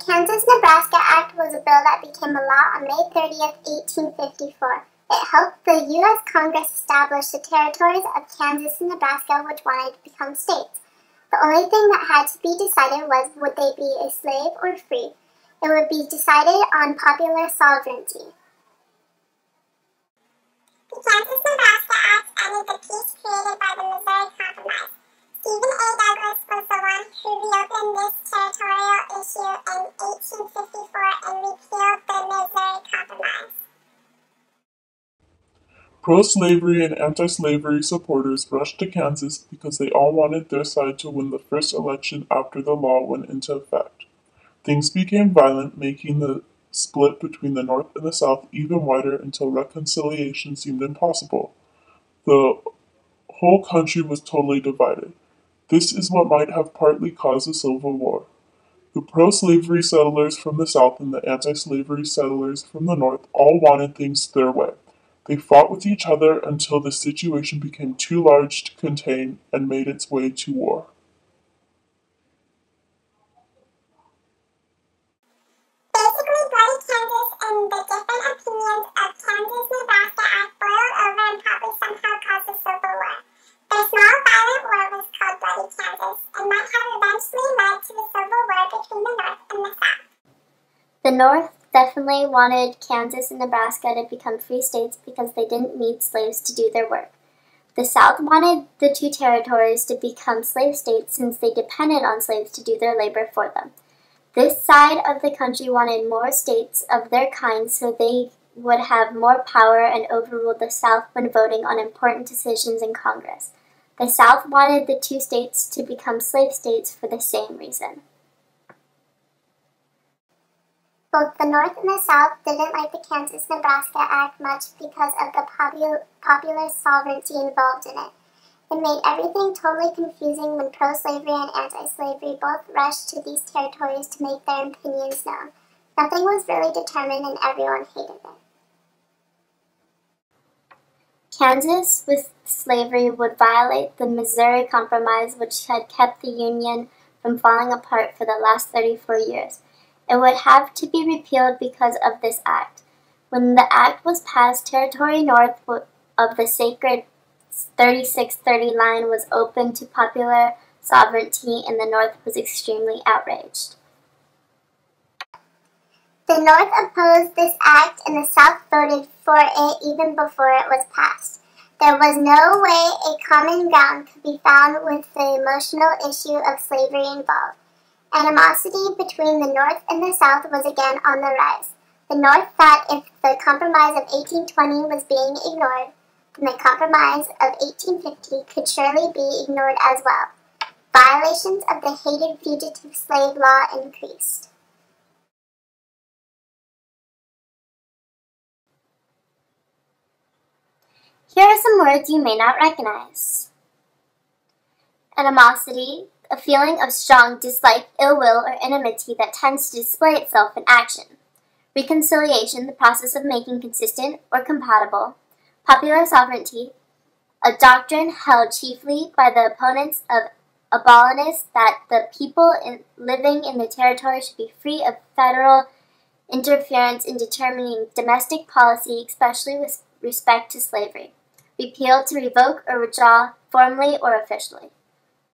Kansas-Nebraska Act was a bill that became a law on May 30th, 1854. It helped the U.S. Congress establish the territories of Kansas and Nebraska, which wanted to become states. The only thing that had to be decided was, would they be a slave or free? It would be decided on popular sovereignty. The Kansas-Nebraska Act ended the peace created by the Missouri Compromise. Stephen A. Douglas was the one who reopened this territorial issue in 1854 and repealed the Missouri Compromise. Pro-slavery and anti-slavery supporters rushed to Kansas because they all wanted their side to win the first election after the law went into effect. Things became violent, making the split between the North and the South even wider until reconciliation seemed impossible. The whole country was totally divided. This is what might have partly caused the Civil War. The pro-slavery settlers from the South and the anti-slavery settlers from the North all wanted things their way. They fought with each other until the situation became too large to contain and made its way to war. Basically, bloody Kansas and the different opinions of Kansas-Nebraska Act boiled over and probably somehow caused the Civil War. Their small violent war was called Bloody Kansas and might have eventually led to the Civil War between the North and the South. The North definitely wanted Kansas and Nebraska to become free states because they didn't need slaves to do their work. The South wanted the two territories to become slave states since they depended on slaves to do their labor for them. This side of the country wanted more states of their kind so they would have more power and overrule the South when voting on important decisions in Congress. The South wanted the two states to become slave states for the same reason. Both the North and the South didn't like the Kansas-Nebraska Act much because of the popular sovereignty involved in it. It made everything totally confusing when pro-slavery and anti-slavery both rushed to these territories to make their opinions known. Nothing was really determined and everyone hated it. Kansas with slavery would violate the Missouri Compromise, which had kept the Union from falling apart for the last 34 years. It would have to be repealed because of this act. When the act was passed, territory north of the sacred 3630 line was open to popular sovereignty, and the North was extremely outraged. The North opposed this act, and the South voted for it even before it was passed. There was no way a common ground could be found with the emotional issue of slavery involved. Animosity between the North and the South was again on the rise. The North thought if the Compromise of 1820 was being ignored, then the Compromise of 1850 could surely be ignored as well. Violations of the hated fugitive slave law increased. Here are some words you may not recognize. Animosity, a feeling of strong dislike, ill will, or enmity that tends to display itself in action. Reconciliation, the process of making consistent or compatible. Popular sovereignty, a doctrine held chiefly by the opponents of abolitionists that the people living in the territory should be free of federal interference in determining domestic policy, especially with respect to slavery. Repeal, to revoke or withdraw formally or officially.